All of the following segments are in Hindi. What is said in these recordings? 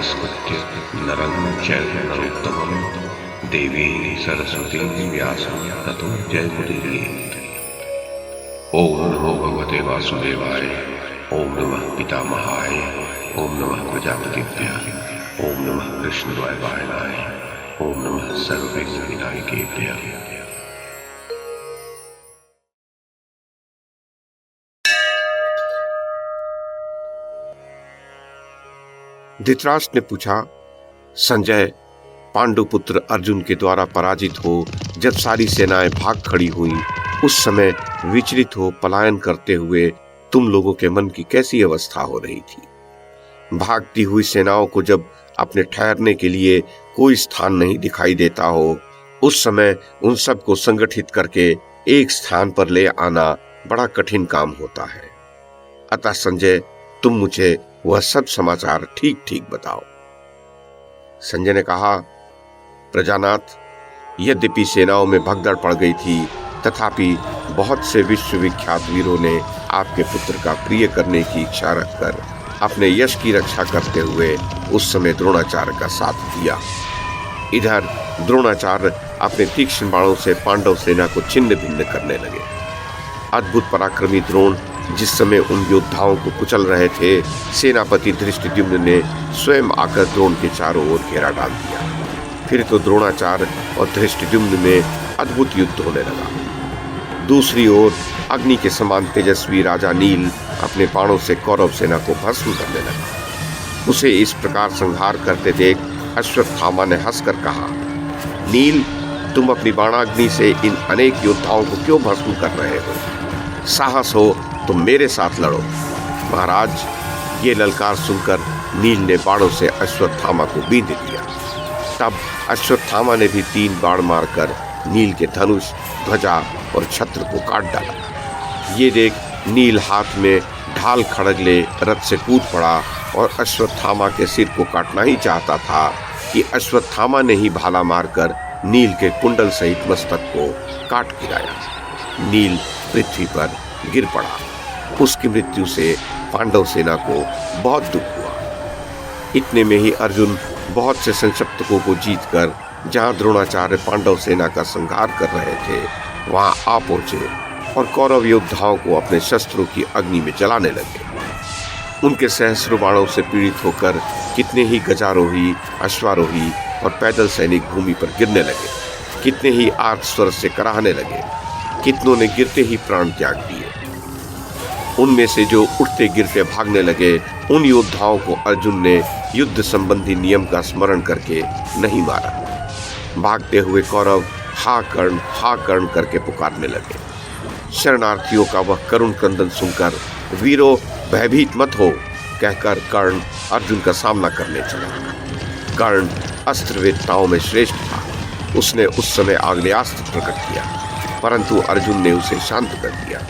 नमस्कृत्य नरं चैव नरोत्तमं देवीं सरस्वतीं व्यासं ततो जयमुदीरयेत्। ओम नमो भगवते वासुदेवाय, ओम नमः पितामहाय, ओम नमः प्रजापतिभ्यः, ओम नमः कृष्णद्वैपायनाय, ओम नमः सर्वविघ्नविनायकेभ्यः। धृतराष्ट्र ने पूछा, संजय, पांडुपुत्र अर्जुन के द्वारा पराजित हो जब सारी सेनाएं भाग खड़ी हुई, उस समय विचलित हो पलायन करते हुए तुम लोगों के मन की कैसी अवस्था हो रही थी? भागती हुई सेनाओं को जब अपने ठहरने के लिए कोई स्थान नहीं दिखाई देता हो, उस समय उन सबको संगठित करके एक स्थान पर ले आना बड़ा कठिन काम होता है। अतः संजय, तुम मुझे वह सब समाचार ठीक ठीक बताओ। संजय ने कहा, प्रजानाथ, यद्यपि सेनाओं में भगदड़ पड़ गई थी, तथापि बहुत से विश्वविख्यात वीरों ने आपके पुत्र का प्रिय करने की इच्छा रखकर अपने यश की रक्षा करते हुए उस समय द्रोणाचार्य का साथ दिया। इधर द्रोणाचार्य अपने तीक्ष्ण बाणों से पांडव सेना को छिन्न भिन्न करने लगे। अद्भुत पराक्रमी द्रोण जिस समय उन योद्धाओं को कुचल रहे थे, सेनापति धृष्टद्युम्न ने स्वयं आकर द्रोण के चारों ओर घेरा डाल दिया। फिर तो द्रोणाचार्य और धृष्टद्युम्न में अद्भुत युद्ध होने लगा। दूसरी ओर अग्नि के समान तेजस्वी राजा नील अपने बाणों से कौरव सेना को भस्म करने लगा। उसे इस प्रकार संहार करते देख अश्वत्थामा ने हंसकर कहा, नील, तुम अपनी बाणाग्नि से इन अनेक योद्धाओं को क्यों भस्म कर रहे हो? साहस हो तो मेरे साथ लड़ो। महाराज, ये ललकार सुनकर नील ने बाणों से अश्वत्थामा को बींध दिया। तब अश्वत्थामा ने भी 3 बाण मारकर नील के धनुष, ध्वजा और छत्र को काट डाला। ये देख नील हाथ में ढाल खड़ग ले रथ से कूद पड़ा और अश्वत्थामा के सिर को काटना ही चाहता था कि अश्वत्थामा ने ही भाला मारकर नील के कुंडल सहित मस्तक को काट गिराया। नील पृथ्वी पर गिर पड़ा। उसकी मृत्यु से पांडव सेना को बहुत दुख हुआ। इतने में ही अर्जुन बहुत से संक्षिप्तकों को जीतकर जहां द्रोणाचार्य पांडव सेना का संहार कर रहे थे, वहां आ पहुंचे और कौरव योद्धाओं को अपने शस्त्रों की अग्नि में जलाने लगे। उनके सहस्रों बाणों से पीड़ित होकर कितने ही गजारोही, अश्वारोही और पैदल सैनिक भूमि पर गिरने लगे। कितने ही आर्त स्वर से कराहने लगे। कितनों ने गिरते ही प्राण त्याग दिए। उनमें से जो उठते गिरते भागने लगे, उन योद्धाओं को अर्जुन ने युद्ध संबंधी नियम का स्मरण करके नहीं मारा। भागते हुए कौरव हा कर्ण करके पुकारने लगे। शरणार्थियों का वह करुण क्रंदन सुनकर वीरों, भयभीत मत हो कहकर कर्ण अर्जुन का सामना करने चला। कर्ण अस्त्रवेत्ताओं में श्रेष्ठ था। उसने उस समय आग्नेयास्त्र प्रकट किया, परंतु अर्जुन ने उसे शांत कर दिया।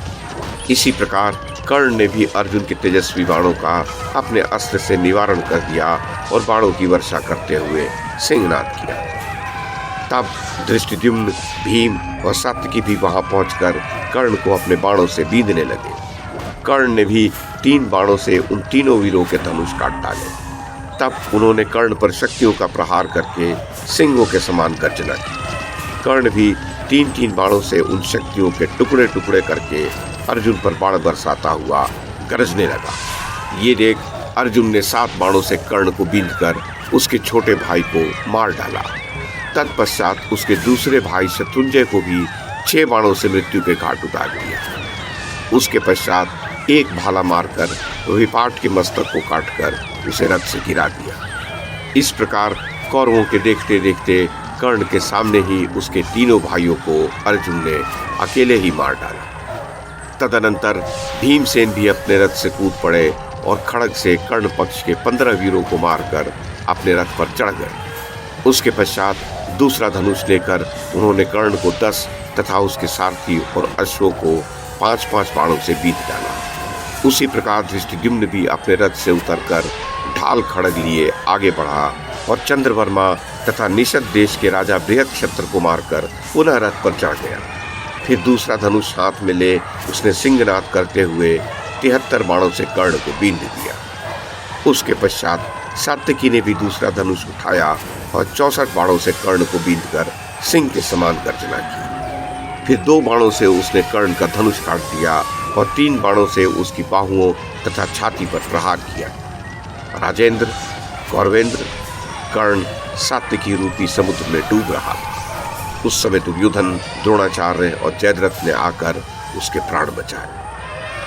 इसी प्रकार कर्ण ने भी अर्जुन के तेजस्वी बाणों का अपने अस्त्र से निवारण कर दिया और बाणों की वर्षा करते हुए सिंहनाद किया। तब धृष्टद्युम्न, भीम और सात्यकी भी वहां पहुंचकर कर्ण को अपने बाणों से बींधने लगे। कर्ण ने भी 3 बाणों से उन तीनों वीरों के धनुष काट डाले। तब उन्होंने कर्ण पर शक्तियों का प्रहार करके सिंहों के समान गर्जना की। कर्ण भी 3 बाणों से उन शक्तियों के टुकड़े टुकड़े करके अर्जुन पर बाण बरसाता हुआ गरजने लगा। ये देख अर्जुन ने 7 बाणों से कर्ण को बींधकर उसके छोटे भाई को मार डाला। तत्पश्चात उसके दूसरे भाई शत्रुंजय को भी 6 बाणों से मृत्यु के घाट उतार दिया। उसके पश्चात एक भाला मारकर विपाट के मस्तक को काटकर उसे रथ से गिरा दिया। इस प्रकार कौरवों के देखते देखते कर्ण के सामने ही उसके तीनों भाइयों को अर्जुन ने अकेले ही मार डाला। तदनंतर भीमसेन भी अपने रथ से कूद पड़े और खड़ग से कर्ण पक्ष के 15 वीरों को मारकर अपने रथ पर चढ़ गए। उसके पश्चात दूसरा धनुष लेकर उन्होंने कर्ण को 10 तथा उसके सारथी और अश्वों को 5-5 बाणों से बींध डाला। उसी प्रकार धृष्टद्युम्न भी अपने रथ से उतरकर ढाल खड़ग लिए आगे बढ़ा और चंद्रवर्मा तथा निषद देश के राजा बृहत्क्षत्र को मारकर पुनः रथ पर चढ़ गया। फिर दूसरा धनुष हाथ में ले उसने सिंहनाद करते हुए 73 बाणों से कर्ण को बींध दिया। उसके पश्चात सात्यकी ने भी दूसरा धनुष उठाया और 64 बाणों से कर्ण को बींधकर सिंह के समान गर्जना की। फिर 2 बाणों से उसने कर्ण का धनुष काट दिया और 3 बाणों से उसकी बाहुओं तथा छाती पर प्रहार किया। राजेंद्र, कौरवेंद्र, कर्ण सात्यकी रूपी समुद्र में डूब रहा था। उस समय दुर्योधन, द्रोणाचार्य और जयद्रथ ने आकर उसके प्राण बचाए।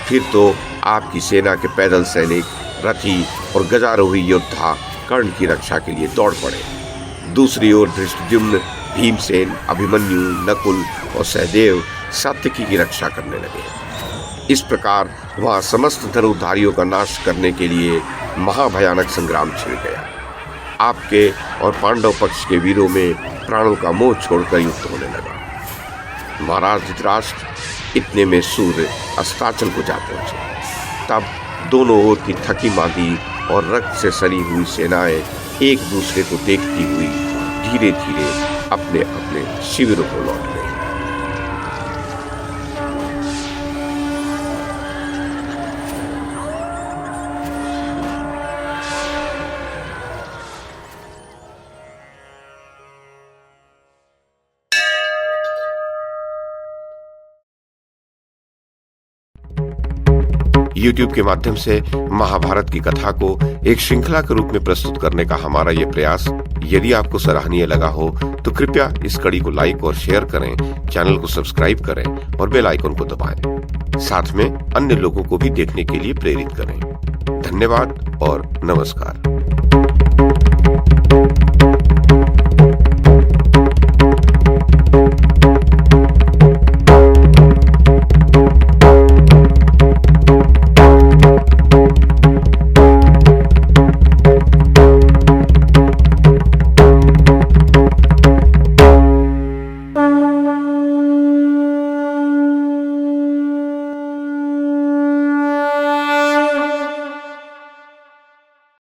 फिर तो आपकी सेना के पैदल सैनिक, रथी और गजारोही योद्धा कर्ण की रक्षा के लिए दौड़ पड़े। दूसरी ओर धृष्टद्युम्न, भीमसेन, अभिमन्यु, नकुल और सहदेव सात्यकी की रक्षा करने लगे। इस प्रकार वहां समस्त धनुर्धारियों का नाश करने के लिए महाभयानक संग्राम छिड़ गया। आपके और पांडव पक्ष के वीरों में प्राणों का मोह छोड़कर युद्ध होने लगा। महाराज धृतराष्ट्र इतने में सूर्य अस्ताचल को जा पहुंचे। तब दोनों ओर की थकी मांदी और रक्त से सनी हुई सेनाएं एक दूसरे को देखती हुई धीरे धीरे अपने अपने शिविरों को लौट गई। YouTube के माध्यम से महाभारत की कथा को एक श्रृंखला के रूप में प्रस्तुत करने का हमारा ये प्रयास यदि आपको सराहनीय लगा हो तो कृपया इस कड़ी को लाइक और शेयर करें, चैनल को सब्सक्राइब करें और बेल आइकन को दबाएं। साथ में अन्य लोगों को भी देखने के लिए प्रेरित करें। धन्यवाद और नमस्कार।